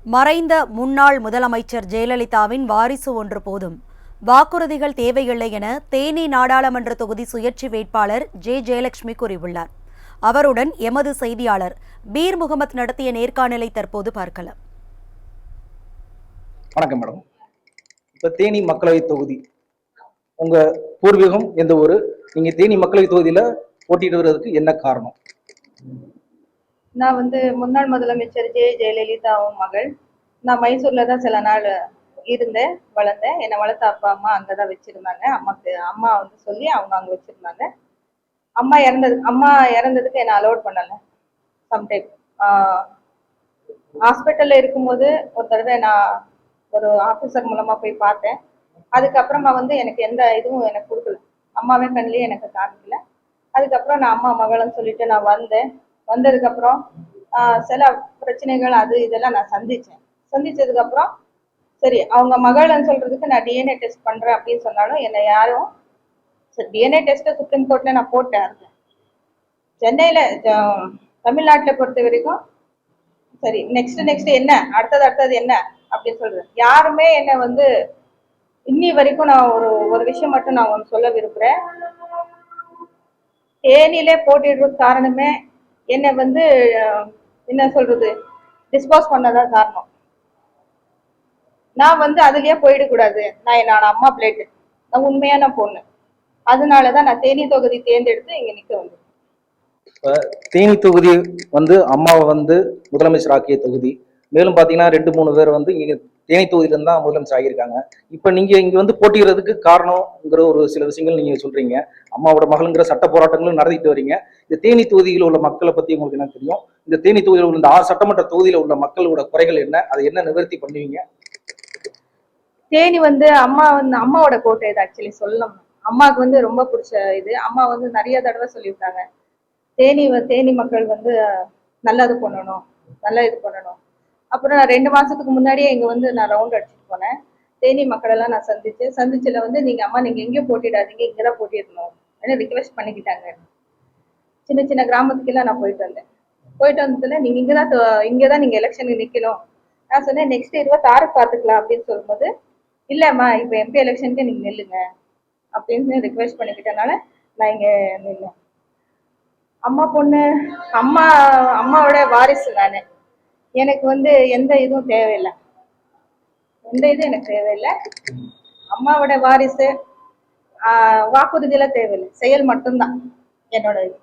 மறைந்த முன்னாள் முதலமைச்சர் ஜெயலலிதாவின் வாரிசு ஒன்று போதும், வாக்குறுதிகள் தேவையில்லை என தேனி நாடாளுமன்ற தொகுதி சுயேட்சை வேட்பாளர் ஜெயலட்சுமி கூறியுள்ளார். அவருடன் எமது செய்தியாளர் பீர் முகமது நடத்திய நேர்காணலை தற்போது பார்க்கலாம். வணக்கம் மேடம். இப்ப தேனி மக்களவை தொகுதி உங்க பூர்வீகம் எந்த ஊரு? நீங்க தேனி மக்களவை தொகுதியில போட்டிட்டு வருவதற்கு என்ன காரணம்? நான் முன்னாள் முதலமைச்சர் ஜெயலலிதாவும் மகள். நான் மைசூர்ல தான் சில நாள் இருந்தேன், வளர்ந்தேன். என்னை வளர்த்த அப்பா அம்மா அங்கதான் வச்சிருந்தாங்க. அம்மா சொல்லி அவங்க அங்க வச்சிருந்தாங்க. அம்மா இறந்ததுக்கு என்னை அலோட் பண்ணல. சம்டைம் ஹாஸ்பிட்டல்ல இருக்கும்போது ஒரு தடவை நான் ஒரு ஆபீசர் மூலமா போய் பார்த்தேன். அதுக்கப்புறமா எனக்கு எந்த இதுவும் எனக்கு கொடுக்கல, அம்மாவே கண்ணிலேயே எனக்கு காமிக்கல. அதுக்கப்புறம் நான் அம்மா மகள்னு சொல்லிட்டு நான் வந்ததுக்கு அப்புறம் சில பிரச்சனைகள் அது இதெல்லாம் நான் சந்திச்சதுக்கு அப்புறம் சரி, அவங்க மகள்னு சொல்றதுக்கு நான் டிஎன்ஏ டெஸ்ட் பண்றேன் அப்படின்னு சொன்னாலும் என்னை யாரும் சரி, டிஎன்ஏ டெஸ்ட்டை சுப்ரீம் கோர்ட்ல நான் போட்டேன். சென்னையில தமிழ்நாட்டில் பொறுத்த வரைக்கும் சரி, நெக்ஸ்ட் என்ன, அடுத்தது என்ன அப்படின்னு சொல்றது யாருமே என்னை இன்னி வரைக்கும் நான் ஒரு விஷயம் மட்டும் நான் சொல்ல விரும்புறேன். தேனியிலே போட்டிடுறது காரணமே என்னை என்ன சொல்றது டிஸ்போஸ் பண்ணதான் காரணம். நான் அதுலயே போயிடக்கூடாது. நான் என்னோட அம்மா பிளேட்டு, நான் உண்மையான பொண்ணு. அதனாலதான் நான் தேனி தொகுதி தேர்ந்தெடுத்து இங்க நிக்க வந்தேன். தேனி தொகுதி அம்மாவை முதலமைச்சர் ஆக்கிய தொகுதி. மேலும் பாத்தீங்கன்னா 2-3 பேர் இங்க தேனி தொகுதியில இருந்து தான் முதலமைச்சர் ஆகியிருக்காங்க. இப்ப நீங்க இங்க போட்டிடுறதுக்கு காரணம்ங்கிற ஒரு சில விஷயங்கள் நீங்க சொல்றீங்க. அம்மாவோட மகள்ங்கிற சட்ட போராட்டங்களும் நடத்திட்டு வரீங்க. இந்த தேனி தொகுதியில் உள்ள மக்களை பத்தி உங்களுக்கு என்ன தெரியும்? இந்த தேனி தொகுதியில் உள்ள இந்த 6 சட்டமன்ற தொகுதியில உள்ள மக்களோட குறைகள் என்ன, அதை என்ன நிவர்த்தி பண்ணுவீங்க? தேனி அம்மாவோட கோட்டை. இது ஆக்சுவலி சொல்லணும், அம்மாவுக்கு ரொம்ப பிடிச்ச இது. அம்மா நிறைய தடவை சொல்லியிருக்காங்க, தேனி மக்கள் நல்லது பண்ணணும், நல்ல இது பண்ணணும். அப்புறம் நான் 2 மாசத்துக்கு முன்னாடியே இங்க நான் ரவுண்ட் அடிச்சுட்டு போனேன். தேனி மக்கள் எல்லாம் நான் சந்திச்சுல நீங்க அம்மா நீங்க எங்கேயும் போட்டிடாதீங்க, இங்கதான் போட்டிடணும் ரிக்வெஸ்ட் பண்ணிக்கிட்டாங்க. சின்ன சின்ன கிராமத்துக்கெல்லாம் நான் போயிட்டு வந்ததுல நீங்க இங்கதான் நீங்க எலெக்ஷனுக்கு நிக்கணும். நான் சொன்னேன் நெக்ஸ்ட் 26 பாத்துக்கலாம் அப்படின்னு சொல்லும்போது, இல்லம்மா இப்ப எம்பி எலெக்ஷனுக்கு நீங்க நில்லுங்க அப்படின்னு ரிக்வெஸ்ட் பண்ணிக்கிட்டனால நான் இங்க நின்னேன். அம்மா பொண்ணு, அம்மாவோட வாரிசு நானு. எனக்கு எந்த இதுவும் தேவையில்லை, எனக்கு தேவையில்லை. அம்மாவோட வாரிசு, வாக்குறுதியில தேவையில்லை, செயல் மட்டும்தான் என்னோட இது.